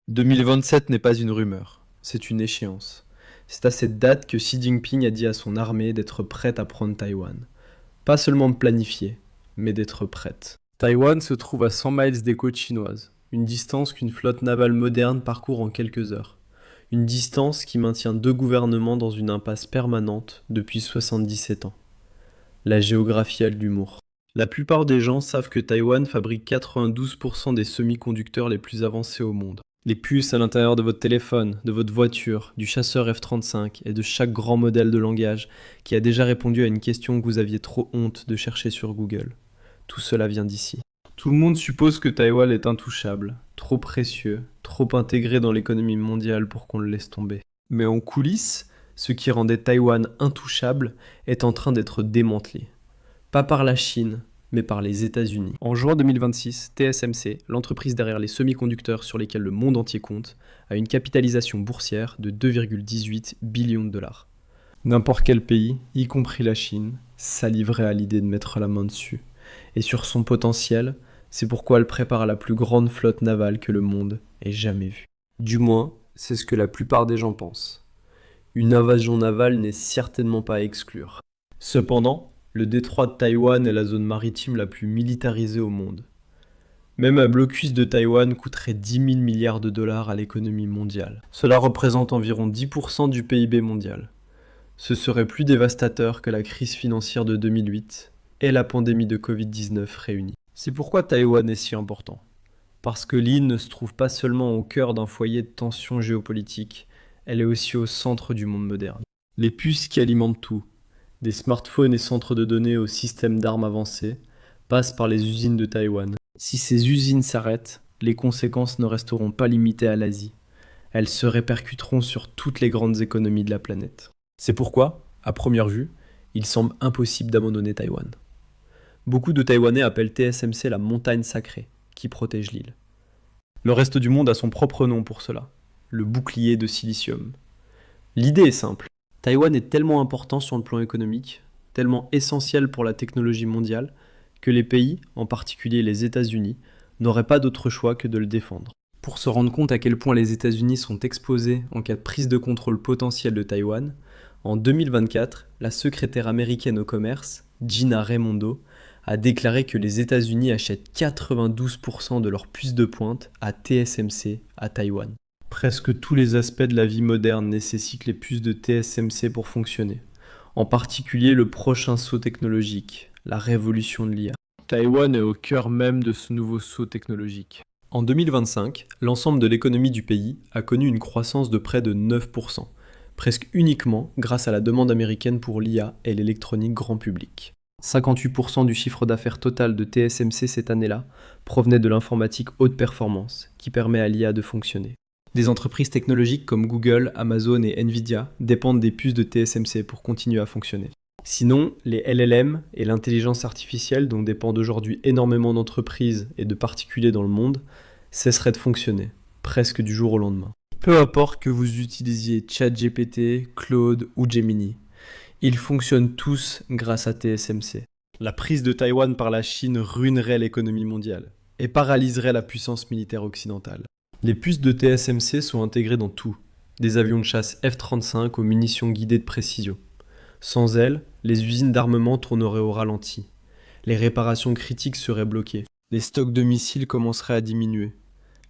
2027 n'est pas une rumeur, c'est une échéance. C'est à cette date que Xi Jinping a dit à son armée d'être prête à prendre Taïwan. Pas seulement de planifier, mais d'être prête. Taïwan se trouve à 100 miles des côtes chinoises, une distance qu'une flotte navale moderne parcourt en quelques heures. Une distance qui maintient deux gouvernements dans une impasse permanente depuis 77 ans. La géographie a de l'humour. La plupart des gens savent que Taïwan fabrique 92% des semi-conducteurs les plus avancés au monde. Les puces à l'intérieur de votre téléphone, de votre voiture, du chasseur F-35 et de chaque grand modèle de langage qui a déjà répondu à une question que vous aviez trop honte de chercher sur Google. Tout cela vient d'ici. Tout le monde suppose que Taïwan est intouchable, trop précieux, trop intégré dans l'économie mondiale pour qu'on le laisse tomber. Mais en coulisses, ce qui rendait Taïwan intouchable est en train d'être démantelé. Pas par la Chine, mais par les États-Unis. En juin 2026, TSMC, l'entreprise derrière les semi-conducteurs sur lesquels le monde entier compte, a une capitalisation boursière de 2,18 billions de dollars. N'importe quel pays, y compris la Chine, saliverait à l'idée de mettre la main dessus. Et sur son potentiel, c'est pourquoi elle prépare la plus grande flotte navale que le monde ait jamais vue. Du moins, c'est ce que la plupart des gens pensent. Une invasion navale n'est certainement pas à exclure. Cependant, le détroit de Taïwan est la zone maritime la plus militarisée au monde. Même un blocus de Taïwan coûterait 10 000 milliards de dollars à l'économie mondiale. Cela représente environ 10% du PIB mondial. Ce serait plus dévastateur que la crise financière de 2008 et la pandémie de Covid-19 réunies. C'est pourquoi Taïwan est si important. Parce que l'île ne se trouve pas seulement au cœur d'un foyer de tensions géopolitiques, elle est aussi au centre du monde moderne. Les puces qui alimentent tout, des smartphones et centres de données aux systèmes d'armes avancés, passent par les usines de Taïwan. Si ces usines s'arrêtent, les conséquences ne resteront pas limitées à l'Asie. Elles se répercuteront sur toutes les grandes économies de la planète. C'est pourquoi, à première vue, il semble impossible d'abandonner Taïwan. Beaucoup de Taïwanais appellent TSMC la montagne sacrée qui protège l'île. Le reste du monde a son propre nom pour cela, le bouclier de silicium. L'idée est simple. Taïwan est tellement important sur le plan économique, tellement essentiel pour la technologie mondiale, que les pays, en particulier les États-Unis, n'auraient pas d'autre choix que de le défendre. Pour se rendre compte à quel point les États-Unis sont exposés en cas de prise de contrôle potentielle de Taïwan, en 2024, la secrétaire américaine au commerce, Gina Raimondo, a déclaré que les États-Unis achètent 92% de leurs puces de pointe à TSMC à Taïwan. Presque tous les aspects de la vie moderne nécessitent les puces de TSMC pour fonctionner. En particulier le prochain saut technologique, la révolution de l'IA. Taïwan est au cœur même de ce nouveau saut technologique. En 2025, l'ensemble de l'économie du pays a connu une croissance de près de 9%, presque uniquement grâce à la demande américaine pour l'IA et l'électronique grand public. 58% du chiffre d'affaires total de TSMC cette année-là provenait de l'informatique haute performance, qui permet à l'IA de fonctionner. Des entreprises technologiques comme Google, Amazon et Nvidia dépendent des puces de TSMC pour continuer à fonctionner. Sinon, les LLM et l'intelligence artificielle dont dépendent aujourd'hui énormément d'entreprises et de particuliers dans le monde cesseraient de fonctionner, presque du jour au lendemain. Peu importe que vous utilisiez ChatGPT, Claude ou Gemini, ils fonctionnent tous grâce à TSMC. La prise de Taïwan par la Chine ruinerait l'économie mondiale et paralyserait la puissance militaire occidentale. Les puces de TSMC sont intégrées dans tout, des avions de chasse F-35 aux munitions guidées de précision. Sans elles, les usines d'armement tourneraient au ralenti. Les réparations critiques seraient bloquées. Les stocks de missiles commenceraient à diminuer.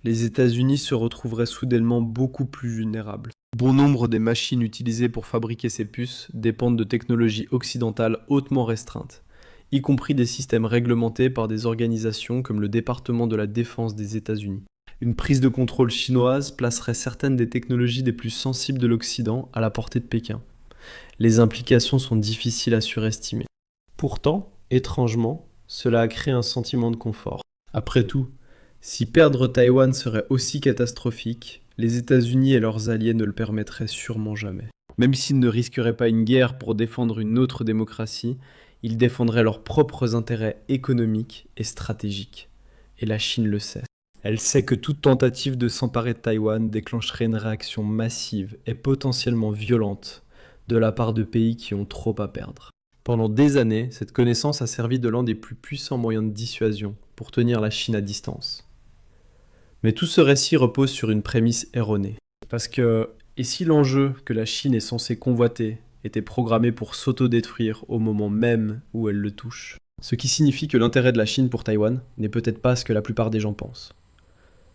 Les États-Unis se retrouveraient soudainement beaucoup plus vulnérables. Bon nombre des machines utilisées pour fabriquer ces puces dépendent de technologies occidentales hautement restreintes, y compris des systèmes réglementés par des organisations comme le département de la défense des États-Unis. Une prise de contrôle chinoise placerait certaines des technologies les plus sensibles de l'Occident à la portée de Pékin. Les implications sont difficiles à surestimer. Pourtant, étrangement, cela a créé un sentiment de confort. Après tout, si perdre Taïwan serait aussi catastrophique, les États-Unis et leurs alliés ne le permettraient sûrement jamais. Même s'ils ne risqueraient pas une guerre pour défendre une autre démocratie, ils défendraient leurs propres intérêts économiques et stratégiques. Et la Chine le sait. Elle sait que toute tentative de s'emparer de Taïwan déclencherait une réaction massive et potentiellement violente de la part de pays qui ont trop à perdre. Pendant des années, cette connaissance a servi de l'un des plus puissants moyens de dissuasion pour tenir la Chine à distance. Mais tout ce récit repose sur une prémisse erronée. Parce que, et si l'enjeu que la Chine est censée convoiter était programmé pour s'autodétruire au moment même où elle le touche? Ce qui signifie que l'intérêt de la Chine pour Taïwan n'est peut-être pas ce que la plupart des gens pensent.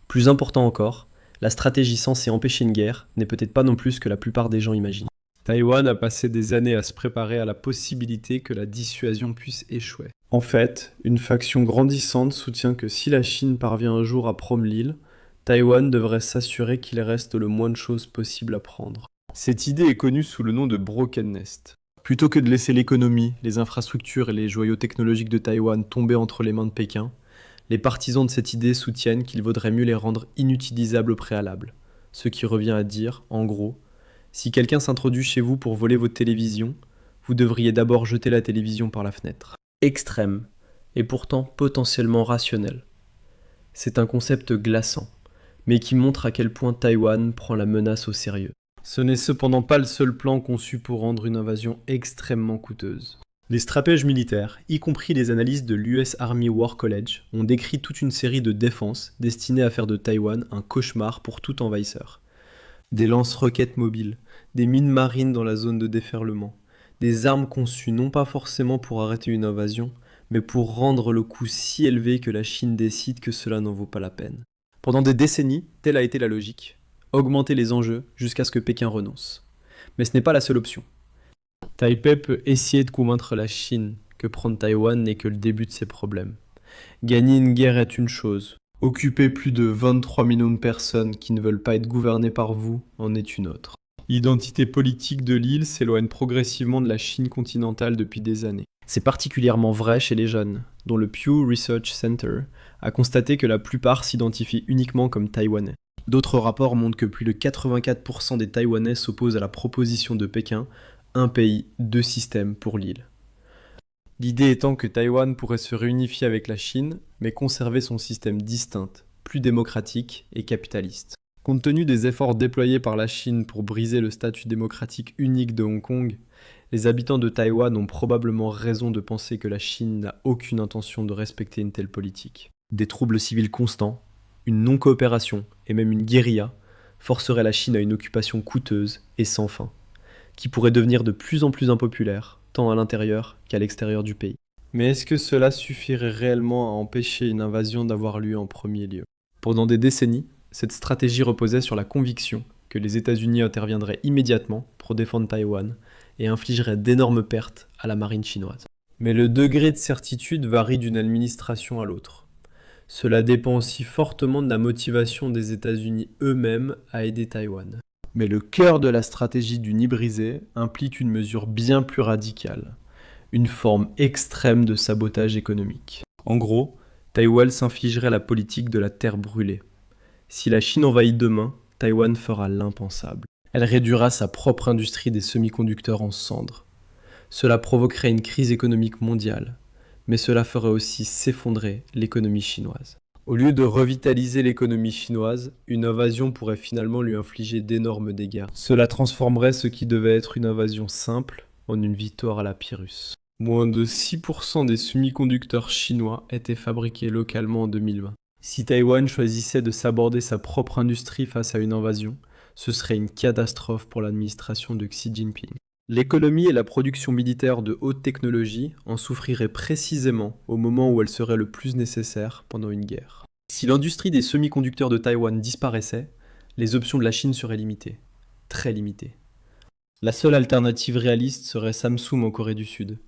Plus important encore, la stratégie censée empêcher une guerre n'est peut-être pas non plus ce que la plupart des gens imaginent. Taïwan a passé des années à se préparer à la possibilité que la dissuasion puisse échouer. En fait, une faction grandissante soutient que si la Chine parvient un jour à prendre l'île, Taïwan devrait s'assurer qu'il reste le moins de choses possible à prendre. Cette idée est connue sous le nom de Broken Nest. Plutôt que de laisser l'économie, les infrastructures et les joyaux technologiques de Taïwan tomber entre les mains de Pékin, les partisans de cette idée soutiennent qu'il vaudrait mieux les rendre inutilisables au préalable. Ce qui revient à dire, en gros, si quelqu'un s'introduit chez vous pour voler votre télévision, vous devriez d'abord jeter la télévision par la fenêtre. Extrême, et pourtant potentiellement rationnel. C'est un concept glaçant, mais qui montre à quel point Taïwan prend la menace au sérieux. Ce n'est cependant pas le seul plan conçu pour rendre une invasion extrêmement coûteuse. Les stratèges militaires, y compris les analystes de l'US Army War College, ont décrit toute une série de défenses destinées à faire de Taïwan un cauchemar pour tout envahisseur. Des lance-roquettes mobiles, des mines marines dans la zone de déferlement, des armes conçues non pas forcément pour arrêter une invasion, mais pour rendre le coût si élevé que la Chine décide que cela n'en vaut pas la peine. Pendant des décennies, telle a été la logique. Augmenter les enjeux jusqu'à ce que Pékin renonce. Mais ce n'est pas la seule option. Taipei peut essayer de convaincre la Chine que prendre Taïwan n'est que le début de ses problèmes. Gagner une guerre est une chose. Occuper plus de 23 millions de personnes qui ne veulent pas être gouvernées par vous en est une autre. L'identité politique de l'île s'éloigne progressivement de la Chine continentale depuis des années. C'est particulièrement vrai chez les jeunes, dont le Pew Research Center a constaté que la plupart s'identifient uniquement comme taïwanais. D'autres rapports montrent que plus de 84% des Taïwanais s'opposent à la proposition de Pékin, un pays, deux systèmes pour l'île. L'idée étant que Taïwan pourrait se réunifier avec la Chine, mais conserver son système distinct, plus démocratique et capitaliste. Compte tenu des efforts déployés par la Chine pour briser le statut démocratique unique de Hong Kong, les habitants de Taïwan ont probablement raison de penser que la Chine n'a aucune intention de respecter une telle politique. Des troubles civils constants, une non-coopération et même une guérilla forceraient la Chine à une occupation coûteuse et sans fin, qui pourrait devenir de plus en plus impopulaire, tant à l'intérieur qu'à l'extérieur du pays. Mais est-ce que cela suffirait réellement à empêcher une invasion d'avoir lieu en premier lieu? Pendant des décennies, cette stratégie reposait sur la conviction que les États-Unis interviendraient immédiatement pour défendre Taïwan et infligeraient d'énormes pertes à la marine chinoise. Mais le degré de certitude varie d'une administration à l'autre. Cela dépend aussi fortement de la motivation des États-Unis eux-mêmes à aider Taïwan. Mais le cœur de la stratégie du nid brisé implique une mesure bien plus radicale, une forme extrême de sabotage économique. En gros, Taïwan s'infligerait la politique de la terre brûlée. Si la Chine envahit demain, Taïwan fera l'impensable. Elle réduira sa propre industrie des semi-conducteurs en cendres. Cela provoquerait une crise économique mondiale, mais cela ferait aussi s'effondrer l'économie chinoise. Au lieu de revitaliser l'économie chinoise, une invasion pourrait finalement lui infliger d'énormes dégâts. Cela transformerait ce qui devait être une invasion simple en une victoire à la Pyrrhus. Moins de 6% des semi-conducteurs chinois étaient fabriqués localement en 2020. Si Taïwan choisissait de s'aborder sa propre industrie face à une invasion, ce serait une catastrophe pour l'administration de Xi Jinping. L'économie et la production militaire de haute technologie en souffriraient précisément au moment où elles seraient le plus nécessaires pendant une guerre. Si l'industrie des semi-conducteurs de Taïwan disparaissait, les options de la Chine seraient limitées. Très limitées. La seule alternative réaliste serait Samsung en Corée du Sud.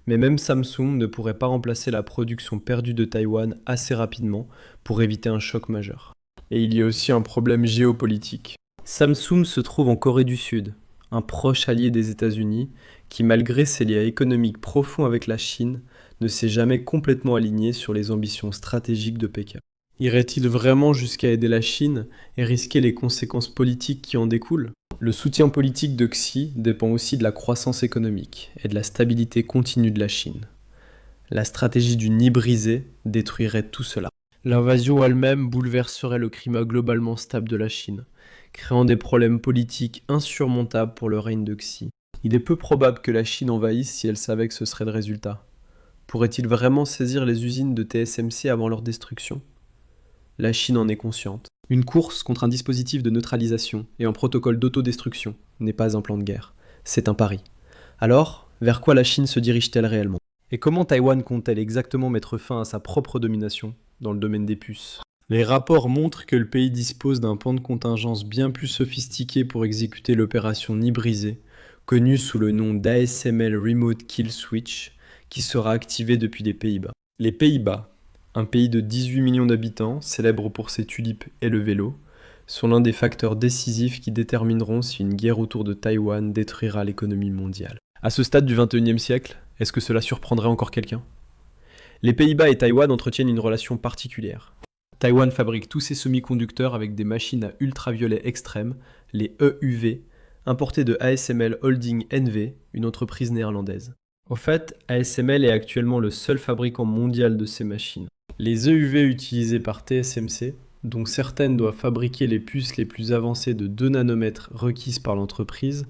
Mais même Samsung ne pourrait pas remplacer la production perdue de Taïwan assez rapidement pour éviter un choc majeur. Et il y a aussi un problème géopolitique. Samsung se trouve en Corée du Sud, un proche allié des États-Unis qui, malgré ses liens économiques profonds avec la Chine, ne s'est jamais complètement aligné sur les ambitions stratégiques de Pékin. Irait-il vraiment jusqu'à aider la Chine et risquer les conséquences politiques qui en découlent? Le soutien politique de Xi dépend aussi de la croissance économique et de la stabilité continue de la Chine. La stratégie du nid brisé détruirait tout cela. L'invasion elle-même bouleverserait le climat globalement stable de la Chine, créant des problèmes politiques insurmontables pour le règne de Xi. Il est peu probable que la Chine envahisse si elle savait que ce serait le résultat. Pourrait-il vraiment saisir les usines de TSMC avant leur destruction? La Chine en est consciente. Une course contre un dispositif de neutralisation et un protocole d'autodestruction n'est pas un plan de guerre, c'est un pari. Alors, vers quoi la Chine se dirige-t-elle réellement? Et comment Taïwan compte-t-elle exactement mettre fin à sa propre domination dans le domaine des puces? Les rapports montrent que le pays dispose d'un plan de contingence bien plus sophistiqué pour exécuter l'opération Nid Brisé, connue sous le nom d'ASML Remote Kill Switch, qui sera activé depuis les Pays-Bas. Les Pays-Bas, un pays de 18 millions d'habitants, célèbre pour ses tulipes et le vélo, sont l'un des facteurs décisifs qui détermineront si une guerre autour de Taïwan détruira l'économie mondiale. À ce stade du XXIe siècle, est-ce que cela surprendrait encore quelqu'un? Les Pays-Bas et Taïwan entretiennent une relation particulière. Taïwan fabrique tous ses semi-conducteurs avec des machines à ultraviolet extrême, les EUV, importées de ASML Holding NV, une entreprise néerlandaise. Au fait, ASML est actuellement le seul fabricant mondial de ces machines. Les EUV utilisés par TSMC, dont certaines doivent fabriquer les puces les plus avancées de 2 nanomètres requises par l'entreprise,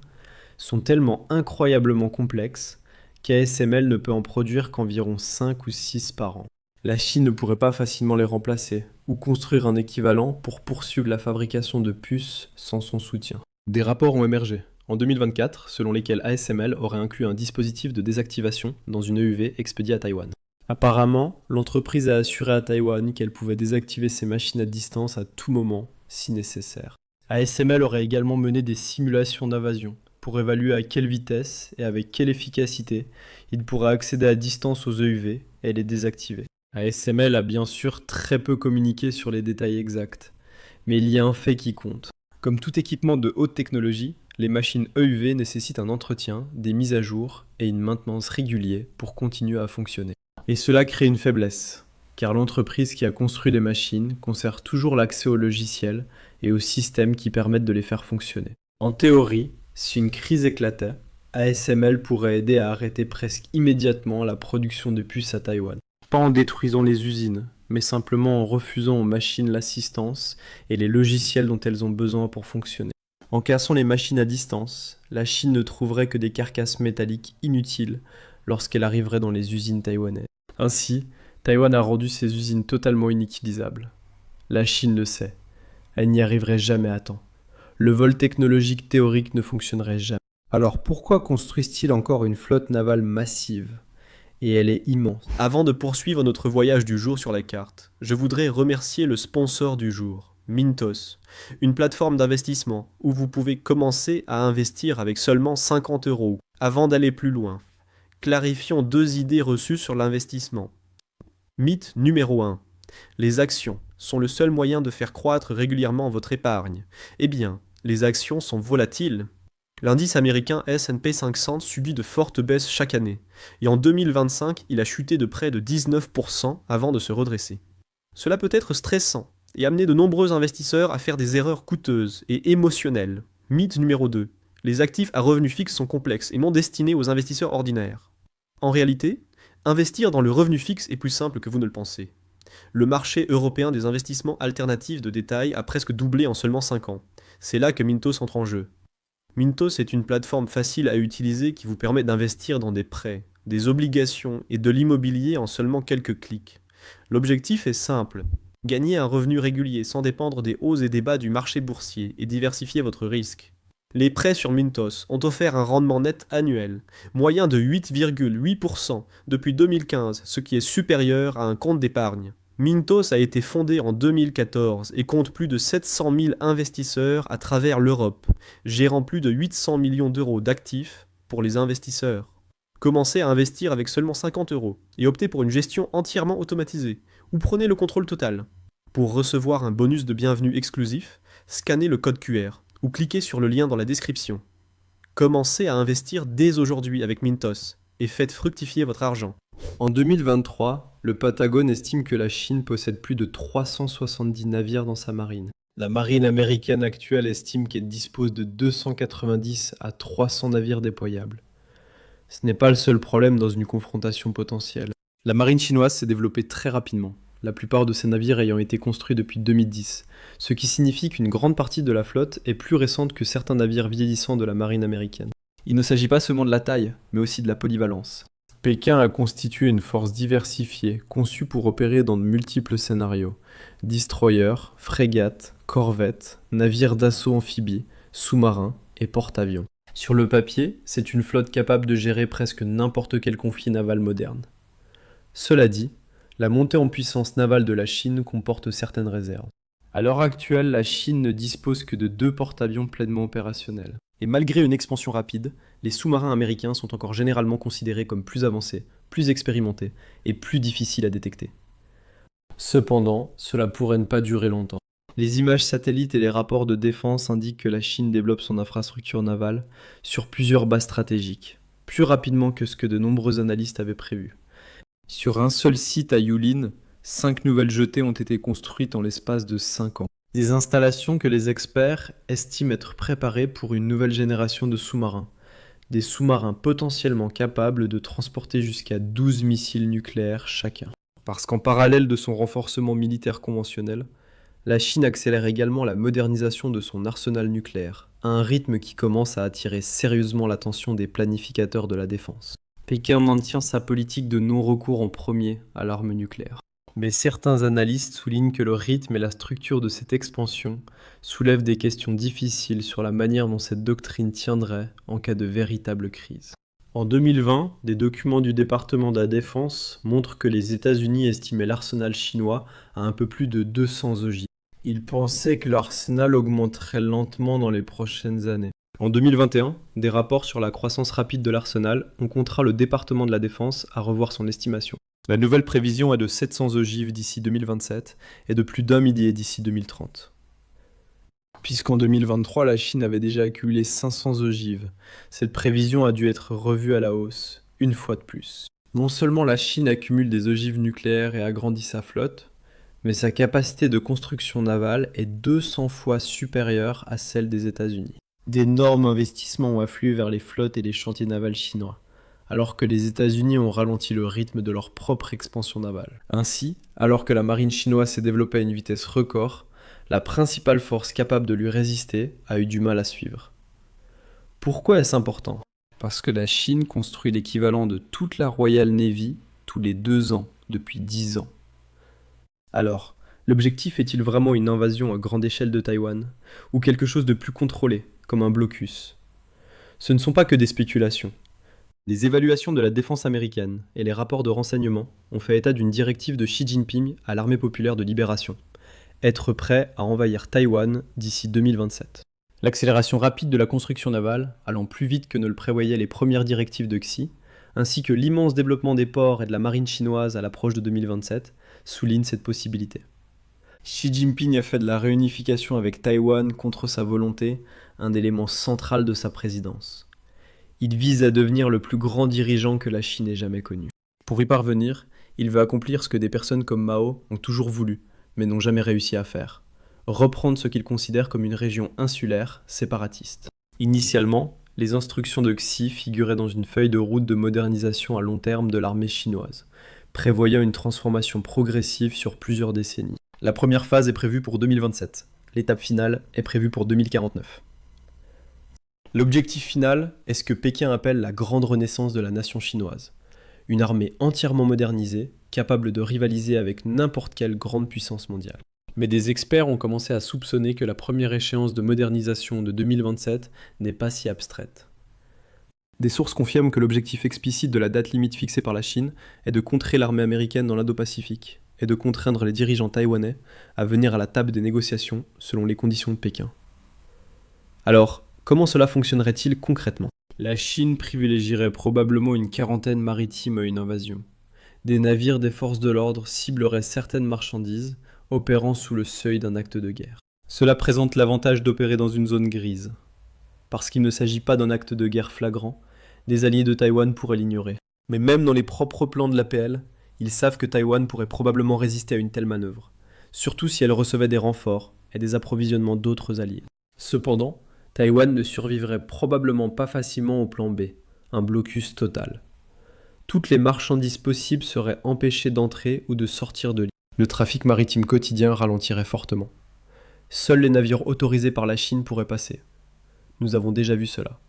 sont tellement incroyablement complexes qu'ASML ne peut en produire qu'environ 5 ou 6 par an. La Chine ne pourrait pas facilement les remplacer, ou construire un équivalent pour poursuivre la fabrication de puces sans son soutien. Des rapports ont émergé, en 2024, selon lesquels ASML aurait inclus un dispositif de désactivation dans une EUV expédiée à Taïwan. Apparemment, l'entreprise a assuré à Taïwan qu'elle pouvait désactiver ses machines à distance à tout moment, si nécessaire. ASML aurait également mené des simulations d'invasion, pour évaluer à quelle vitesse et avec quelle efficacité il pourrait accéder à distance aux EUV et les désactiver. ASML a bien sûr très peu communiqué sur les détails exacts, mais il y a un fait qui compte. Comme tout équipement de haute technologie, les machines EUV nécessitent un entretien, des mises à jour et une maintenance régulière pour continuer à fonctionner. Et cela crée une faiblesse, car l'entreprise qui a construit les machines conserve toujours l'accès aux logiciels et aux systèmes qui permettent de les faire fonctionner. En théorie, si une crise éclatait, ASML pourrait aider à arrêter presque immédiatement la production de puces à Taïwan. Pas en détruisant les usines, mais simplement en refusant aux machines l'assistance et les logiciels dont elles ont besoin pour fonctionner. En cassant les machines à distance, la Chine ne trouverait que des carcasses métalliques inutiles lorsqu'elle arriverait dans les usines taïwanaises. Ainsi, Taïwan a rendu ses usines totalement inutilisables. La Chine le sait, elle n'y arriverait jamais à temps. Le vol technologique théorique ne fonctionnerait jamais. Alors pourquoi construisent-ils encore une flotte navale massive? Et elle est immense. Avant de poursuivre notre voyage du jour sur la carte, je voudrais remercier le sponsor du jour, Mintos, une plateforme d'investissement où vous pouvez commencer à investir avec seulement 50 €. Avant d'aller plus loin, clarifions 2 idées reçues sur l'investissement. Mythe numéro 1. Les actions sont le seul moyen de faire croître régulièrement votre épargne. Eh bien, les actions sont volatiles. L'indice américain S&P 500 subit de fortes baisses chaque année, et en 2025, il a chuté de près de 19% avant de se redresser. Cela peut être stressant, et amener de nombreux investisseurs à faire des erreurs coûteuses et émotionnelles. Mythe numéro 2. Les actifs à revenus fixes sont complexes et non destinés aux investisseurs ordinaires. En réalité, investir dans le revenu fixe est plus simple que vous ne le pensez. Le marché européen des investissements alternatifs de détail a presque doublé en seulement 5 ans. C'est là que Mintos entre en jeu. Mintos est une plateforme facile à utiliser qui vous permet d'investir dans des prêts, des obligations et de l'immobilier en seulement quelques clics. L'objectif est simple, gagner un revenu régulier sans dépendre des hauts et des bas du marché boursier et diversifier votre risque. Les prêts sur Mintos ont offert un rendement net annuel, moyen de 8,8% depuis 2015, ce qui est supérieur à un compte d'épargne. Mintos a été fondé en 2014 et compte plus de 700 000 investisseurs à travers l'Europe, gérant plus de 800 millions d'euros d'actifs pour les investisseurs. Commencez à investir avec seulement 50 € et optez pour une gestion entièrement automatisée, ou prenez le contrôle total. Pour recevoir un bonus de bienvenue exclusif, scannez le code QR ou cliquez sur le lien dans la description. Commencez à investir dès aujourd'hui avec Mintos et faites fructifier votre argent. En 2023, le Pentagone estime que la Chine possède plus de 370 navires dans sa marine. La marine américaine actuelle estime qu'elle dispose de 290 à 300 navires déployables. Ce n'est pas le seul problème dans une confrontation potentielle. La marine chinoise s'est développée très rapidement, la plupart de ces navires ayant été construits depuis 2010, ce qui signifie qu'une grande partie de la flotte est plus récente que certains navires vieillissants de la marine américaine. Il ne s'agit pas seulement de la taille, mais aussi de la polyvalence. Pékin a constitué une force diversifiée, conçue pour opérer dans de multiples scénarios, destroyers, frégates, corvettes, navires d'assaut amphibies, sous-marins et porte-avions. Sur le papier, c'est une flotte capable de gérer presque n'importe quel conflit naval moderne. Cela dit, la montée en puissance navale de la Chine comporte certaines réserves. À l'heure actuelle, la Chine ne dispose que de 2 porte-avions pleinement opérationnels. Et malgré une expansion rapide, les sous-marins américains sont encore généralement considérés comme plus avancés, plus expérimentés et plus difficiles à détecter. Cependant, cela pourrait ne pas durer longtemps. Les images satellites et les rapports de défense indiquent que la Chine développe son infrastructure navale sur plusieurs bases stratégiques, plus rapidement que ce que de nombreux analystes avaient prévu. Sur un seul site à Yulin, 5 nouvelles jetées ont été construites en l'espace de 5 ans. Des installations que les experts estiment être préparées pour une nouvelle génération de sous-marins. Des sous-marins potentiellement capables de transporter jusqu'à 12 missiles nucléaires chacun. Parce qu'en parallèle de son renforcement militaire conventionnel, la Chine accélère également la modernisation de son arsenal nucléaire, à un rythme qui commence à attirer sérieusement l'attention des planificateurs de la défense. Pékin maintient sa politique de non-recours en premier à l'arme nucléaire. Mais certains analystes soulignent que le rythme et la structure de cette expansion soulèvent des questions difficiles sur la manière dont cette doctrine tiendrait en cas de véritable crise. En 2020, des documents du département de la Défense montrent que les États-Unis estimaient l'arsenal chinois à un peu plus de 200 ogives. Ils pensaient que l'arsenal augmenterait lentement dans les prochaines années. En 2021, des rapports sur la croissance rapide de l'arsenal ont contraint le département de la Défense à revoir son estimation. La nouvelle prévision est de 700 ogives d'ici 2027 et de plus d'1 millier d'ici 2030. Puisqu'en 2023, la Chine avait déjà accumulé 500 ogives, cette prévision a dû être revue à la hausse, une fois de plus. Non seulement la Chine accumule des ogives nucléaires et agrandit sa flotte, mais sa capacité de construction navale est 200 fois supérieure à celle des États-Unis. D'énormes investissements ont afflué vers les flottes et les chantiers navals chinois, alors que les États-Unis ont ralenti le rythme de leur propre expansion navale. Ainsi, alors que la marine chinoise s'est développée à une vitesse record, la principale force capable de lui résister a eu du mal à suivre. Pourquoi est-ce important ? Parce que la Chine construit l'équivalent de toute la Royal Navy tous les 2 ans, depuis 10 ans. Alors, l'objectif est-il vraiment une invasion à grande échelle de Taïwan, ou quelque chose de plus contrôlé, comme un blocus ? Ce ne sont pas que des spéculations. Les évaluations de la défense américaine et les rapports de renseignement ont fait état d'une directive de Xi Jinping à l'armée populaire de libération. Être prêt à envahir Taïwan d'ici 2027. L'accélération rapide de la construction navale, allant plus vite que ne le prévoyaient les premières directives de Xi, ainsi que l'immense développement des ports et de la marine chinoise à l'approche de 2027, soulignent cette possibilité. Xi Jinping a fait de la réunification avec Taïwan contre sa volonté un élément central de sa présidence. Il vise à devenir le plus grand dirigeant que la Chine ait jamais connu. Pour y parvenir, il veut accomplir ce que des personnes comme Mao ont toujours voulu, mais n'ont jamais réussi à faire. Reprendre ce qu'il considère comme une région insulaire, séparatiste. Initialement, les instructions de Xi figuraient dans une feuille de route de modernisation à long terme de l'armée chinoise, prévoyant une transformation progressive sur plusieurs décennies. La première phase est prévue pour 2027. L'étape finale est prévue pour 2049. L'objectif final est ce que Pékin appelle la grande renaissance de la nation chinoise. Une armée entièrement modernisée, capable de rivaliser avec n'importe quelle grande puissance mondiale. Mais des experts ont commencé à soupçonner que la première échéance de modernisation de 2027 n'est pas si abstraite. Des sources confirment que l'objectif explicite de la date limite fixée par la Chine est de contrer l'armée américaine dans l'Indo-Pacifique et de contraindre les dirigeants taïwanais à venir à la table des négociations selon les conditions de Pékin. Alors, comment cela fonctionnerait-il concrètement ? La Chine privilégierait probablement une quarantaine maritime à une invasion. Des navires des forces de l'ordre cibleraient certaines marchandises, opérant sous le seuil d'un acte de guerre. Cela présente l'avantage d'opérer dans une zone grise. Parce qu'il ne s'agit pas d'un acte de guerre flagrant, des alliés de Taïwan pourraient l'ignorer. Mais même dans les propres plans de l'APL, ils savent que Taïwan pourrait probablement résister à une telle manœuvre, surtout si elle recevait des renforts et des approvisionnements d'autres alliés. Cependant, Taïwan ne survivrait probablement pas facilement au plan B, un blocus total. Toutes les marchandises possibles seraient empêchées d'entrer ou de sortir de l'île. Le trafic maritime quotidien ralentirait fortement. Seuls les navires autorisés par la Chine pourraient passer. Nous avons déjà vu cela.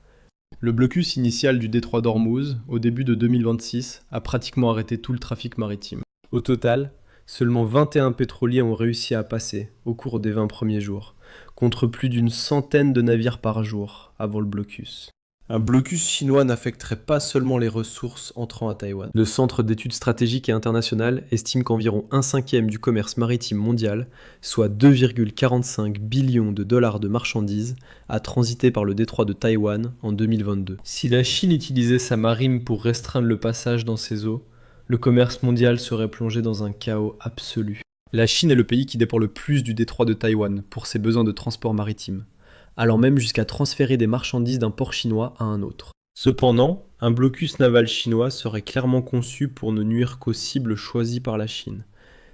Le blocus initial du détroit d'Ormuz, au début de 2026, a pratiquement arrêté tout le trafic maritime. Au total, Seulement 21 pétroliers ont réussi à passer au cours des 20 premiers jours, contre plus d'une centaine de navires par jour avant le blocus. Un blocus chinois n'affecterait pas seulement les ressources entrant à Taïwan. Le Centre d'études stratégiques et internationales estime qu'environ 1/5 du commerce maritime mondial, soit 2,45 billions de dollars de marchandises, a transité par le détroit de Taïwan en 2022. Si la Chine utilisait sa marine pour restreindre le passage dans ses eaux, le commerce mondial serait plongé dans un chaos absolu. La Chine est le pays qui dépend le plus du détroit de Taïwan pour ses besoins de transport maritime, allant même jusqu'à transférer des marchandises d'un port chinois à un autre. Cependant, un blocus naval chinois serait clairement conçu pour ne nuire qu'aux cibles choisies par la Chine.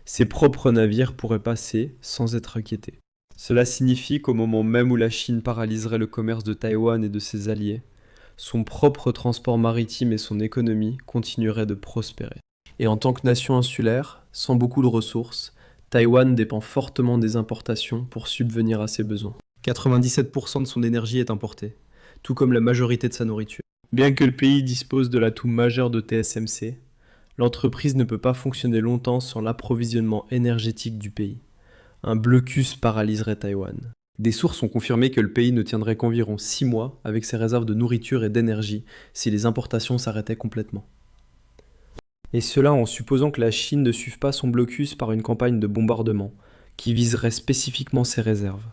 Ses propres navires pourraient passer sans être inquiétés. Cela signifie qu'au moment même où la Chine paralyserait le commerce de Taïwan et de ses alliés, son propre transport maritime et son économie continueraient de prospérer. Et en tant que nation insulaire, sans beaucoup de ressources, Taïwan dépend fortement des importations pour subvenir à ses besoins. 97% de son énergie est importée, tout comme la majorité de sa nourriture. Bien que le pays dispose de l'atout majeur de TSMC, l'entreprise ne peut pas fonctionner longtemps sans l'approvisionnement énergétique du pays. Un blocus paralyserait Taïwan. Des sources ont confirmé que le pays ne tiendrait qu'environ 6 mois avec ses réserves de nourriture et d'énergie si les importations s'arrêtaient complètement. Et cela en supposant que la Chine ne suive pas son blocus par une campagne de bombardement qui viserait spécifiquement ses réserves.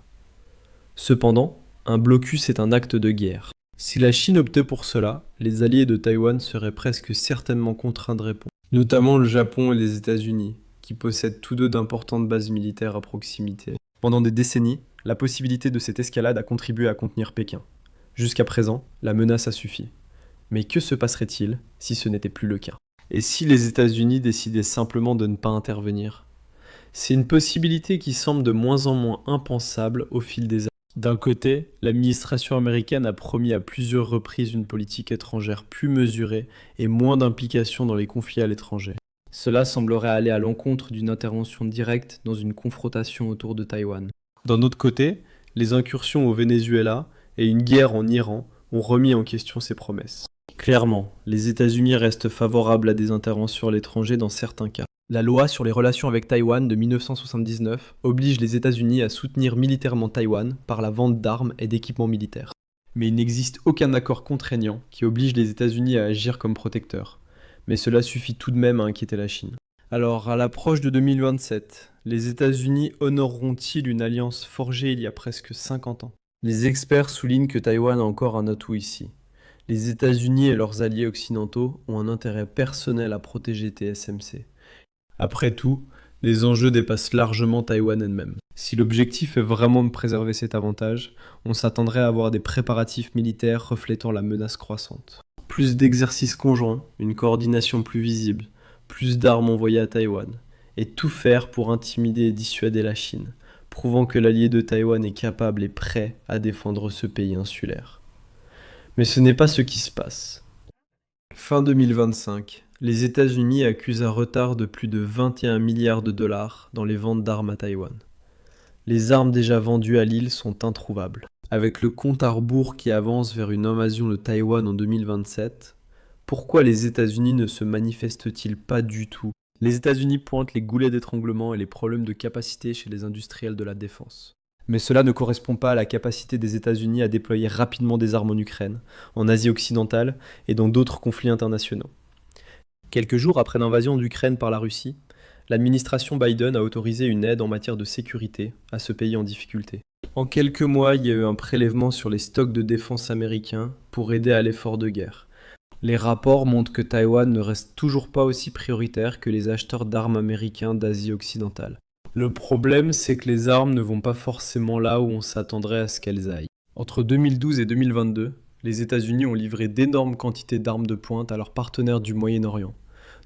Cependant, un blocus est un acte de guerre. Si la Chine optait pour cela, les alliés de Taïwan seraient presque certainement contraints de répondre, notamment le Japon et les États-Unis, qui possèdent tous deux d'importantes bases militaires à proximité. Pendant des décennies, la possibilité de cette escalade a contribué à contenir Pékin. Jusqu'à présent, la menace a suffi. Mais que se passerait-il si ce n'était plus le cas? Et si les États-Unis décidaient simplement de ne pas intervenir? C'est une possibilité qui semble de moins en moins impensable au fil des années. D'un côté, l'administration américaine a promis à plusieurs reprises une politique étrangère plus mesurée et moins d'implication dans les conflits à l'étranger. Cela semblerait aller à l'encontre d'une intervention directe dans une confrontation autour de Taïwan. D'un autre côté, les incursions au Venezuela et une guerre en Iran ont remis en question ces promesses. Clairement, les États-Unis restent favorables à des interventions à l'étranger dans certains cas. La loi sur les relations avec Taïwan de 1979 oblige les États-Unis à soutenir militairement Taïwan par la vente d'armes et d'équipements militaires. Mais il n'existe aucun accord contraignant qui oblige les États-Unis à agir comme protecteurs. Mais cela suffit tout de même à inquiéter la Chine. Alors, à l'approche de 2027, les États-Unis honoreront-ils une alliance forgée il y a presque 50 ans? Les experts soulignent que Taïwan a encore un atout ici. Les États-Unis et leurs alliés occidentaux ont un intérêt personnel à protéger TSMC. Après tout, les enjeux dépassent largement Taïwan elle-même. Si l'objectif est vraiment de préserver cet avantage, on s'attendrait à avoir des préparatifs militaires reflétant la menace croissante. Plus d'exercices conjoints, une coordination plus visible, plus d'armes envoyées à Taïwan, et tout faire pour intimider et dissuader la Chine, prouvant que l'allié de Taïwan est capable et prêt à défendre ce pays insulaire. Mais ce n'est pas ce qui se passe. Fin 2025. Les États-Unis accusent un retard de plus de 21 milliards de dollars dans les ventes d'armes à Taïwan. Les armes déjà vendues à l'île sont introuvables. Avec le compte à rebours qui avance vers une invasion de Taïwan en 2027, pourquoi les États-Unis ne se manifestent-ils pas du tout? Les États-Unis pointent les goulets d'étranglement et les problèmes de capacité chez les industriels de la défense. Mais cela ne correspond pas à la capacité des États-Unis à déployer rapidement des armes en Ukraine, en Asie occidentale et dans d'autres conflits internationaux. Quelques jours après l'invasion d'Ukraine par la Russie, l'administration Biden a autorisé une aide en matière de sécurité à ce pays en difficulté. En quelques mois, il y a eu un prélèvement sur les stocks de défense américains pour aider à l'effort de guerre. Les rapports montrent que Taïwan ne reste toujours pas aussi prioritaire que les acheteurs d'armes américains d'Asie occidentale. Le problème, c'est que les armes ne vont pas forcément là où on s'attendrait à ce qu'elles aillent. Entre 2012 et 2022, les États-Unis ont livré d'énormes quantités d'armes de pointe à leurs partenaires du Moyen-Orient,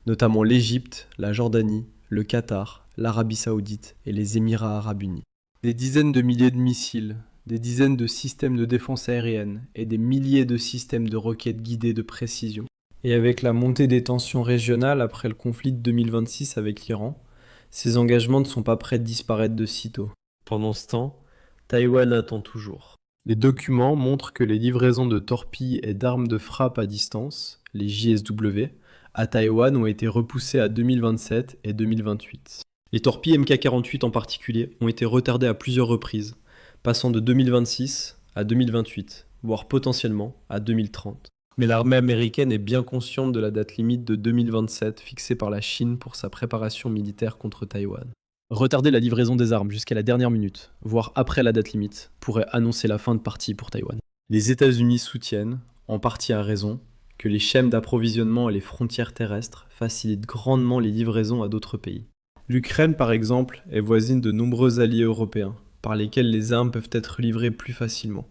notamment l'Égypte, la Jordanie, le Qatar, l'Arabie Saoudite et les Émirats Arabes Unis. Des dizaines de milliers de missiles, des dizaines de systèmes de défense aérienne et des milliers de systèmes de roquettes guidées de précision. Et avec la montée des tensions régionales après le conflit de 2026 avec l'Iran, ces engagements ne sont pas prêts de disparaître de sitôt. Pendant ce temps, Taïwan attend toujours. Les documents montrent que les livraisons de torpilles et d'armes de frappe à distance, les JSW, à Taïwan ont été repoussées à 2027 et 2028. Les torpilles Mk-48 en particulier ont été retardées à plusieurs reprises, passant de 2026 à 2028, voire potentiellement à 2030. Mais l'armée américaine est bien consciente de la date limite de 2027 fixée par la Chine pour sa préparation militaire contre Taïwan. Retarder la livraison des armes jusqu'à la dernière minute, voire après la date limite, pourrait annoncer la fin de partie pour Taïwan. Les États-Unis soutiennent, en partie à raison, que les chaînes d'approvisionnement et les frontières terrestres facilitent grandement les livraisons à d'autres pays. L'Ukraine, par exemple, est voisine de nombreux alliés européens, par lesquels les armes peuvent être livrées plus facilement.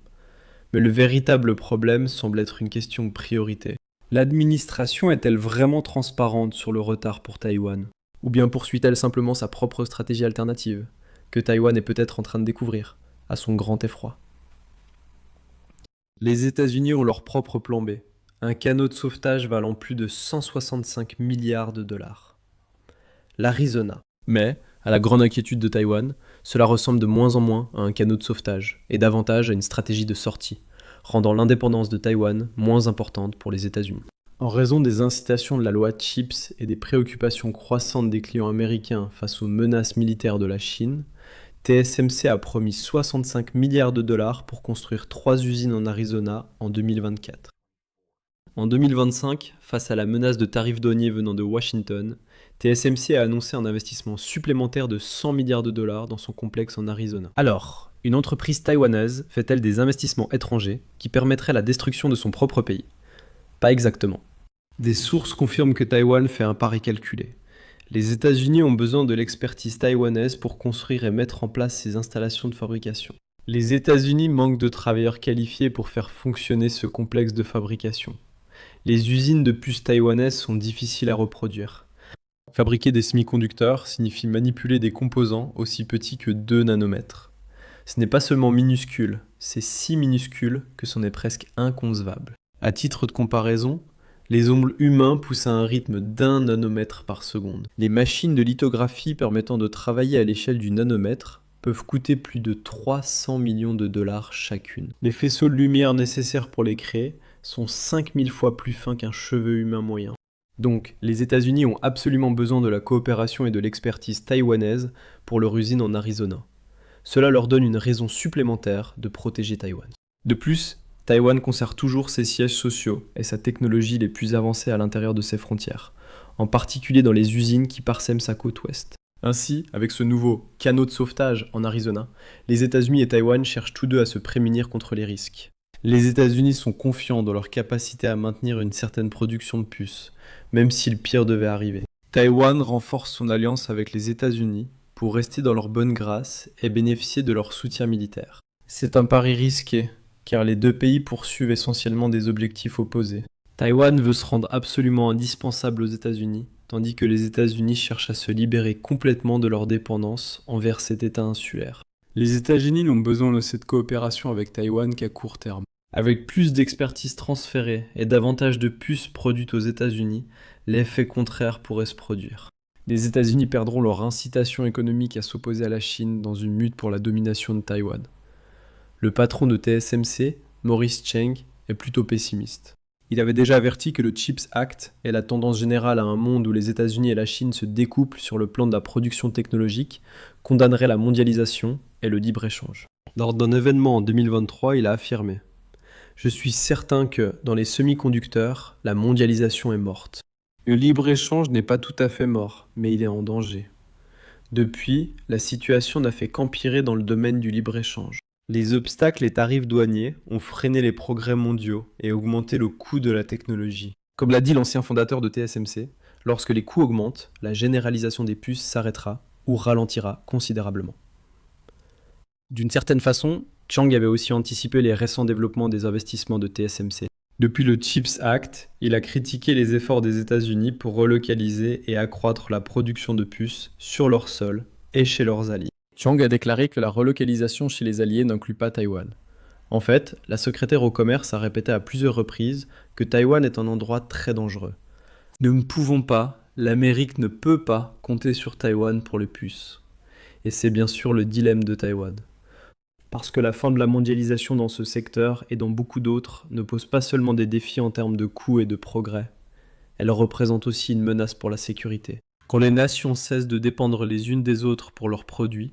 Mais le véritable problème semble être une question de priorité. L'administration est-elle vraiment transparente sur le retard pour Taïwan? Ou bien poursuit-elle simplement sa propre stratégie alternative, que Taïwan est peut-être en train de découvrir, à son grand effroi? Les États-Unis ont leur propre plan B, un canot de sauvetage valant plus de 165 milliards de dollars. L'Arizona. Mais, à la grande inquiétude de Taïwan, cela ressemble de moins en moins à un canot de sauvetage, et davantage à une stratégie de sortie, rendant l'indépendance de Taïwan moins importante pour les États-Unis. En raison des incitations de la loi CHIPS et des préoccupations croissantes des clients américains face aux menaces militaires de la Chine, TSMC a promis 65 milliards de dollars pour construire 3 usines en Arizona en 2024. En 2025, face à la menace de tarifs douaniers venant de Washington, TSMC a annoncé un investissement supplémentaire de 100 milliards de dollars dans son complexe en Arizona. Alors, une entreprise taïwanaise fait-elle des investissements étrangers qui permettraient la destruction de son propre pays? Pas exactement. Des sources confirment que Taïwan fait un pari calculé. Les États-Unis ont besoin de l'expertise taïwanaise pour construire et mettre en place ces installations de fabrication. Les États-Unis manquent de travailleurs qualifiés pour faire fonctionner ce complexe de fabrication. Les usines de puces taïwanaises sont difficiles à reproduire. Fabriquer des semi-conducteurs signifie manipuler des composants aussi petits que 2 nanomètres. Ce n'est pas seulement minuscule, c'est si minuscule que c'en est presque inconcevable. À titre de comparaison, les ongles humains poussent à un rythme d'1 nanomètre par seconde. Les machines de lithographie permettant de travailler à l'échelle du nanomètre peuvent coûter plus de 300 millions de dollars chacune. Les faisceaux de lumière nécessaires pour les créer sont 5000 fois plus fins qu'un cheveu humain moyen. Donc, les États-Unis ont absolument besoin de la coopération et de l'expertise taïwanaise pour leur usine en Arizona. Cela leur donne une raison supplémentaire de protéger Taïwan. De plus, Taïwan conserve toujours ses sièges sociaux et sa technologie les plus avancées à l'intérieur de ses frontières, en particulier dans les usines qui parsèment sa côte ouest. Ainsi, avec ce nouveau canot de sauvetage en Arizona, les États-Unis et Taïwan cherchent tous deux à se prémunir contre les risques. Les États-Unis sont confiants dans leur capacité à maintenir une certaine production de puces, même si le pire devait arriver. Taïwan renforce son alliance avec les États-Unis pour rester dans leur bonne grâce et bénéficier de leur soutien militaire. C'est un pari risqué, car les deux pays poursuivent essentiellement des objectifs opposés. Taïwan veut se rendre absolument indispensable aux États-Unis, tandis que les États-Unis cherchent à se libérer complètement de leur dépendance envers cet État insulaire. Les États-Unis n'ont besoin de cette coopération avec Taïwan qu'à court terme. Avec plus d'expertise transférée et davantage de puces produites aux États-Unis, l'effet contraire pourrait se produire. Les États-Unis perdront leur incitation économique à s'opposer à la Chine dans une lutte pour la domination de Taïwan. Le patron de TSMC, Maurice Cheng, est plutôt pessimiste. Il avait déjà averti que le CHIPS Act et la tendance générale à un monde où les États-Unis et la Chine se découplent sur le plan de la production technologique condamnerait la mondialisation et le libre-échange. Lors d'un événement en 2023, il a affirmé « Je suis certain que, dans les semi-conducteurs, la mondialisation est morte. Le libre-échange n'est pas tout à fait mort, mais il est en danger. Depuis, la situation n'a fait qu'empirer dans le domaine du libre-échange. Les obstacles et tarifs douaniers ont freiné les progrès mondiaux et augmenté le coût de la technologie. Comme l'a dit l'ancien fondateur de TSMC, lorsque les coûts augmentent, la généralisation des puces s'arrêtera ou ralentira considérablement. D'une certaine façon, Chang avait aussi anticipé les récents développements des investissements de TSMC. Depuis le CHIPS Act, il a critiqué les efforts des États-Unis pour relocaliser et accroître la production de puces sur leur sol et chez leurs alliés. Chang a déclaré que la relocalisation chez les alliés n'inclut pas Taïwan. En fait, la secrétaire au commerce a répété à plusieurs reprises que Taïwan est un endroit très dangereux. Nous ne pouvons pas, l'Amérique ne peut pas compter sur Taïwan pour les puces. Et c'est bien sûr le dilemme de Taïwan. Parce que la fin de la mondialisation dans ce secteur et dans beaucoup d'autres ne pose pas seulement des défis en termes de coûts et de progrès, elle représente aussi une menace pour la sécurité. Quand les nations cessent de dépendre les unes des autres pour leurs produits,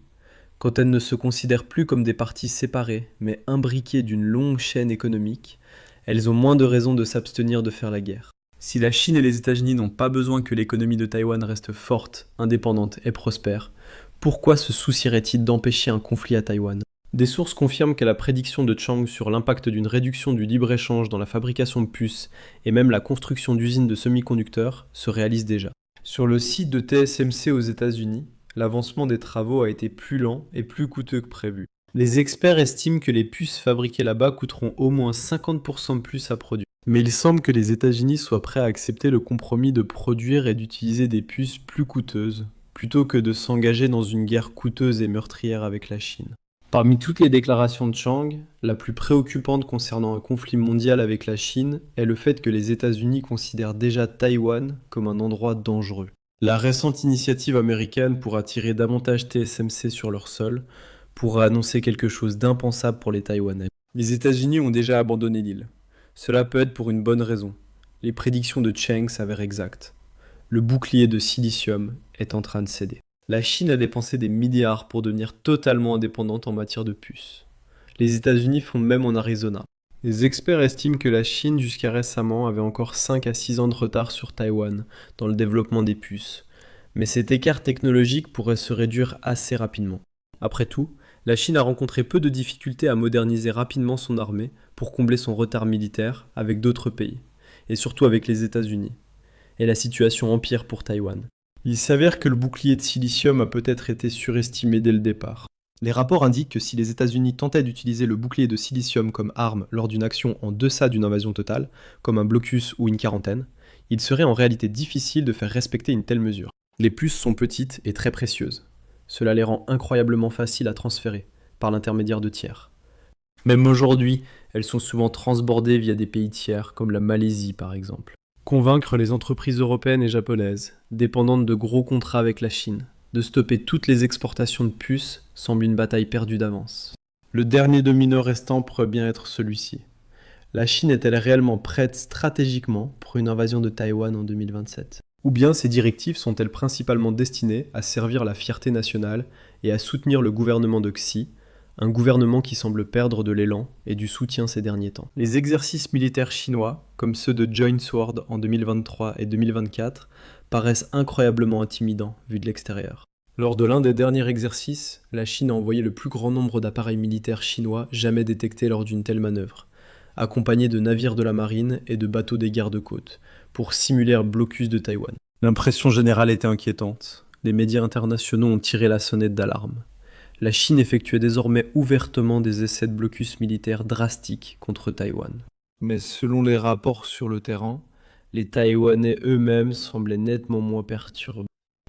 quand elles ne se considèrent plus comme des parties séparées, mais imbriquées d'une longue chaîne économique, elles ont moins de raisons de s'abstenir de faire la guerre. Si la Chine et les États-Unis n'ont pas besoin que l'économie de Taïwan reste forte, indépendante et prospère, pourquoi se soucieraient-ils d'empêcher un conflit à Taïwan ? Des sources confirment que la prédiction de Chang sur l'impact d'une réduction du libre-échange dans la fabrication de puces et même la construction d'usines de semi-conducteurs se réalise déjà. Sur le site de TSMC aux États-Unis, l'avancement des travaux a été plus lent et plus coûteux que prévu. Les experts estiment que les puces fabriquées là-bas coûteront au moins 50% de plus à produire. Mais il semble que les États-Unis soient prêts à accepter le compromis de produire et d'utiliser des puces plus coûteuses, plutôt que de s'engager dans une guerre coûteuse et meurtrière avec la Chine. Parmi toutes les déclarations de Chang, la plus préoccupante concernant un conflit mondial avec la Chine est le fait que les États-Unis considèrent déjà Taïwan comme un endroit dangereux. La récente initiative américaine pour attirer davantage TSMC sur leur sol pourrait annoncer quelque chose d'impensable pour les Taïwanais. Les États-Unis ont déjà abandonné l'île. Cela peut être pour une bonne raison. Les prédictions de Chang s'avèrent exactes. Le bouclier de silicium est en train de céder. La Chine a dépensé des milliards pour devenir totalement indépendante en matière de puces. Les États-Unis font même en Arizona. Les experts estiment que la Chine, jusqu'à récemment, avait encore 5 à 6 ans de retard sur Taïwan dans le développement des puces. Mais cet écart technologique pourrait se réduire assez rapidement. Après tout, la Chine a rencontré peu de difficultés à moderniser rapidement son armée pour combler son retard militaire avec d'autres pays, et surtout avec les États-Unis. Et la situation empire pour Taïwan. Il s'avère que le bouclier de silicium a peut-être été surestimé dès le départ. Les rapports indiquent que si les États-Unis tentaient d'utiliser le bouclier de silicium comme arme lors d'une action en deçà d'une invasion totale, comme un blocus ou une quarantaine, il serait en réalité difficile de faire respecter une telle mesure. Les puces sont petites et très précieuses. Cela les rend incroyablement faciles à transférer, par l'intermédiaire de tiers. Même aujourd'hui, elles sont souvent transbordées via des pays tiers, comme la Malaisie par exemple. Convaincre les entreprises européennes et japonaises, dépendantes de gros contrats avec la Chine, de stopper toutes les exportations de puces semble une bataille perdue d'avance. Le dernier domino restant pourrait bien être celui-ci. La Chine est-elle réellement prête stratégiquement pour une invasion de Taïwan en 2027 ? Ou bien ces directives sont-elles principalement destinées à servir la fierté nationale et à soutenir le gouvernement de Xi, un gouvernement qui semble perdre de l'élan et du soutien ces derniers temps. Les exercices militaires chinois, comme ceux de Joint Sword en 2023 et 2024, paraissent incroyablement intimidants vu de l'extérieur. Lors de l'un des derniers exercices, la Chine a envoyé le plus grand nombre d'appareils militaires chinois jamais détectés lors d'une telle manœuvre, accompagnés de navires de la marine et de bateaux des gardes-côtes, pour simuler un blocus de Taïwan. L'impression générale était inquiétante. Les médias internationaux ont tiré la sonnette d'alarme. La Chine effectuait désormais ouvertement des essais de blocus militaires drastiques contre Taïwan. Mais selon les rapports sur le terrain, les Taïwanais eux-mêmes semblaient nettement moins perturbés.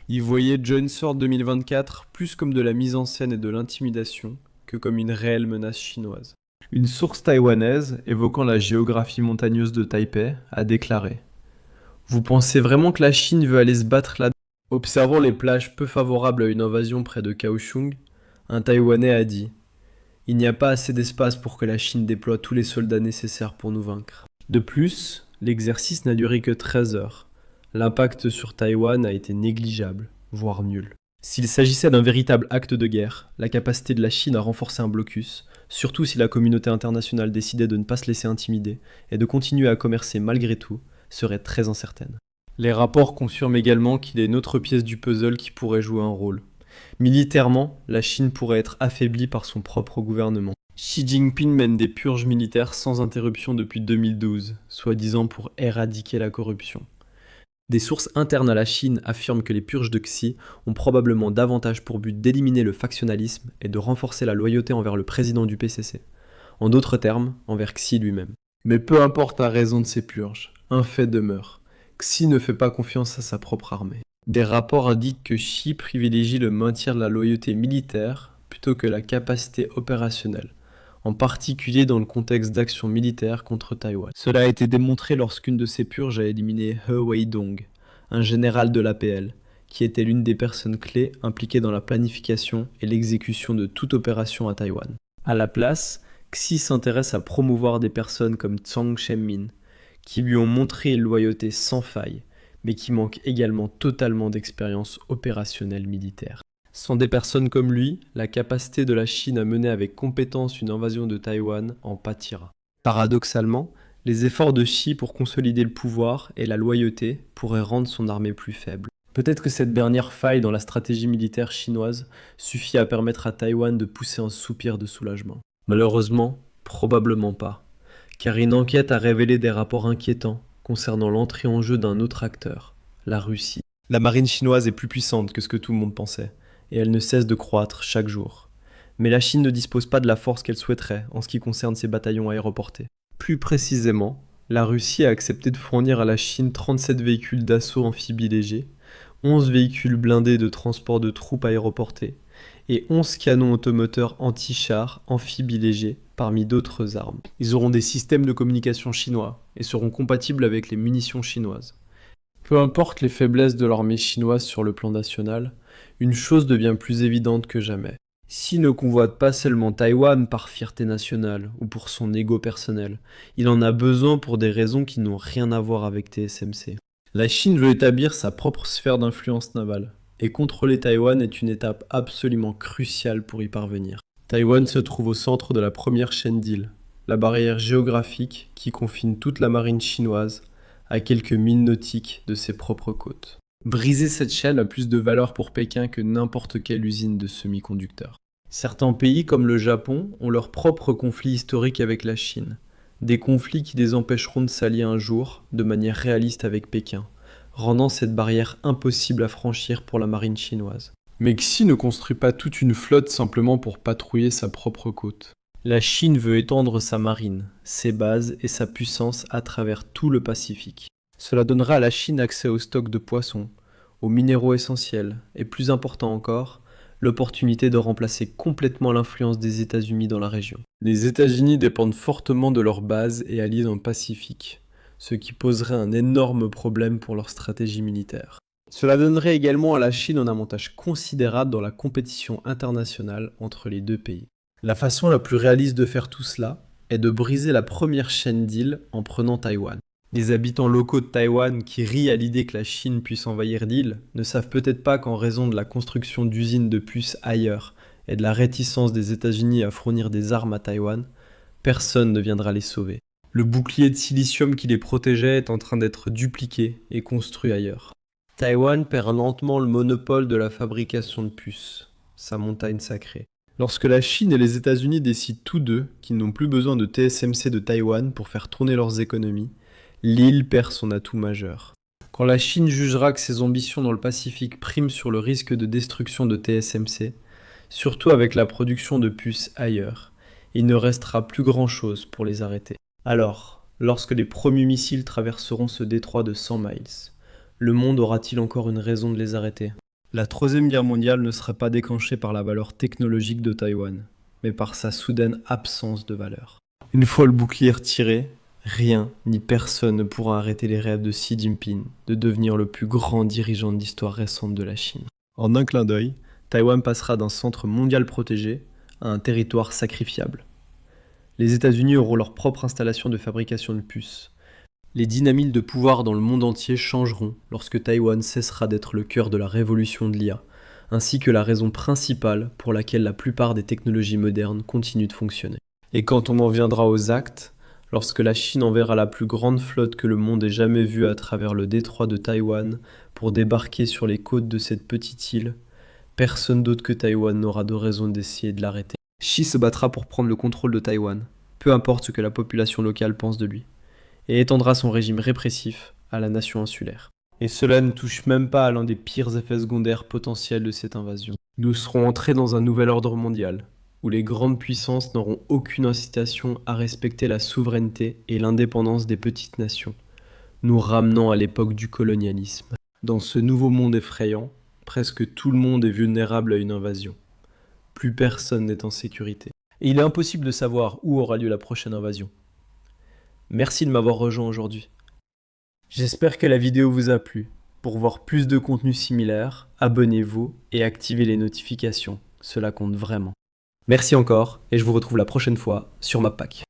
Ils voyaient Joint Sword 2024 plus comme de la mise en scène et de l'intimidation que comme une réelle menace chinoise. Une source taïwanaise, évoquant la géographie montagneuse de Taipei, a déclaré « Vous pensez vraiment que la Chine veut aller se battre là-dedans ?» Observant les plages peu favorables à une invasion près de Kaohsiung, un Taïwanais a dit « Il n'y a pas assez d'espace pour que la Chine déploie tous les soldats nécessaires pour nous vaincre. » De plus, l'exercice n'a duré que 13 heures. L'impact sur Taïwan a été négligeable, voire nul. S'il s'agissait d'un véritable acte de guerre, la capacité de la Chine à renforcer un blocus, surtout si la communauté internationale décidait de ne pas se laisser intimider et de continuer à commercer malgré tout, serait très incertaine. Les rapports confirment également qu'il est une autre pièce du puzzle qui pourrait jouer un rôle. Militairement, la Chine pourrait être affaiblie par son propre gouvernement. Xi Jinping mène des purges militaires sans interruption depuis 2012, soi-disant pour éradiquer la corruption. Des sources internes à la Chine affirment que les purges de Xi ont probablement davantage pour but d'éliminer le factionnalisme et de renforcer la loyauté envers le président du PCC. En d'autres termes, envers Xi lui-même. Mais peu importe la raison de ces purges, un fait demeure. Xi ne fait pas confiance à sa propre armée. Des rapports indiquent que Xi privilégie le maintien de la loyauté militaire plutôt que la capacité opérationnelle, en particulier dans le contexte d'actions militaires contre Taïwan. Cela a été démontré lorsqu'une de ces purges a éliminé He Weidong, un général de l'APL, qui était l'une des personnes clés impliquées dans la planification et l'exécution de toute opération à Taïwan. À la place, Xi s'intéresse à promouvoir des personnes comme Zhang Xianmin, qui lui ont montré une loyauté sans faille, mais qui manque également totalement d'expérience opérationnelle militaire. Sans des personnes comme lui, la capacité de la Chine à mener avec compétence une invasion de Taïwan en pâtira. Paradoxalement, les efforts de Xi pour consolider le pouvoir et la loyauté pourraient rendre son armée plus faible. Peut-être que cette dernière faille dans la stratégie militaire chinoise suffit à permettre à Taïwan de pousser un soupir de soulagement. Malheureusement, probablement pas, car une enquête a révélé des rapports inquiétants concernant l'entrée en jeu d'un autre acteur, la Russie. La marine chinoise est plus puissante que ce que tout le monde pensait, et elle ne cesse de croître chaque jour. Mais la Chine ne dispose pas de la force qu'elle souhaiterait en ce qui concerne ses bataillons aéroportés. Plus précisément, la Russie a accepté de fournir à la Chine 37 véhicules d'assaut amphibies légers, 11 véhicules blindés de transport de troupes aéroportés et 11 canons automoteurs anti-chars amphibies légers parmi d'autres armes. Ils auront des systèmes de communication chinois et seront compatibles avec les munitions chinoises. Peu importe les faiblesses de l'armée chinoise sur le plan national, une chose devient plus évidente que jamais. Xi ne convoite pas seulement Taïwan par fierté nationale ou pour son ego personnel, il en a besoin pour des raisons qui n'ont rien à voir avec TSMC. La Chine veut établir sa propre sphère d'influence navale, et contrôler Taïwan est une étape absolument cruciale pour y parvenir. Taïwan se trouve au centre de la première chaîne d'îles, la barrière géographique qui confine toute la marine chinoise à quelques milles nautiques de ses propres côtes. Briser cette chaîne a plus de valeur pour Pékin que n'importe quelle usine de semi-conducteurs. Certains pays comme le Japon ont leur propre conflit historique avec la Chine, des conflits qui les empêcheront de s'allier un jour de manière réaliste avec Pékin, rendant cette barrière impossible à franchir pour la marine chinoise. Mais Xi ne construit pas toute une flotte simplement pour patrouiller sa propre côte. La Chine veut étendre sa marine, ses bases et sa puissance à travers tout le Pacifique. Cela donnera à la Chine accès aux stocks de poissons, aux minéraux essentiels et plus important encore, l'opportunité de remplacer complètement l'influence des États-Unis dans la région. Les États-Unis dépendent fortement de leurs bases et alliés dans le Pacifique, ce qui poserait un énorme problème pour leur stratégie militaire. Cela donnerait également à la Chine un avantage considérable dans la compétition internationale entre les deux pays. La façon la plus réaliste de faire tout cela est de briser la première chaîne d'îles en prenant Taïwan. Les habitants locaux de Taïwan qui rient à l'idée que la Chine puisse envahir l'île ne savent peut-être pas qu'en raison de la construction d'usines de puces ailleurs et de la réticence des États-Unis à fournir des armes à Taïwan, personne ne viendra les sauver. Le bouclier de silicium qui les protégeait est en train d'être dupliqué et construit ailleurs. Taïwan perd lentement le monopole de la fabrication de puces, sa montagne sacrée. Lorsque la Chine et les États-Unis décident tous deux qu'ils n'ont plus besoin de TSMC de Taïwan pour faire tourner leurs économies, l'île perd son atout majeur. Quand la Chine jugera que ses ambitions dans le Pacifique priment sur le risque de destruction de TSMC, surtout avec la production de puces ailleurs, il ne restera plus grand-chose pour les arrêter. Alors, lorsque les premiers missiles traverseront ce détroit de 100 miles, le monde aura-t-il encore une raison de les arrêter ? La Troisième Guerre mondiale ne sera pas déclenchée par la valeur technologique de Taïwan, mais par sa soudaine absence de valeur. Une fois le bouclier retiré, rien ni personne ne pourra arrêter les rêves de Xi Jinping de devenir le plus grand dirigeant de l'histoire récente de la Chine. En un clin d'œil, Taïwan passera d'un centre mondial protégé à un territoire sacrifiable. Les États-Unis auront leur propre installation de fabrication de puces. Les dynamiques de pouvoir dans le monde entier changeront lorsque Taïwan cessera d'être le cœur de la révolution de l'IA, ainsi que la raison principale pour laquelle la plupart des technologies modernes continuent de fonctionner. Et quand on en viendra aux actes, lorsque la Chine enverra la plus grande flotte que le monde ait jamais vue à travers le détroit de Taïwan pour débarquer sur les côtes de cette petite île, personne d'autre que Taïwan n'aura de raison d'essayer de l'arrêter. Xi se battra pour prendre le contrôle de Taïwan, peu importe ce que la population locale pense de lui, et étendra son régime répressif à la nation insulaire. Et cela ne touche même pas à l'un des pires effets secondaires potentiels de cette invasion. Nous serons entrés dans un nouvel ordre mondial, où les grandes puissances n'auront aucune incitation à respecter la souveraineté et l'indépendance des petites nations, nous ramenant à l'époque du colonialisme. Dans ce nouveau monde effrayant, presque tout le monde est vulnérable à une invasion. Plus personne n'est en sécurité. Et il est impossible de savoir où aura lieu la prochaine invasion. Merci de m'avoir rejoint aujourd'hui. J'espère que la vidéo vous a plu. Pour voir plus de contenu similaire, abonnez-vous et activez les notifications. Cela compte vraiment. Merci encore et je vous retrouve la prochaine fois sur MapPack.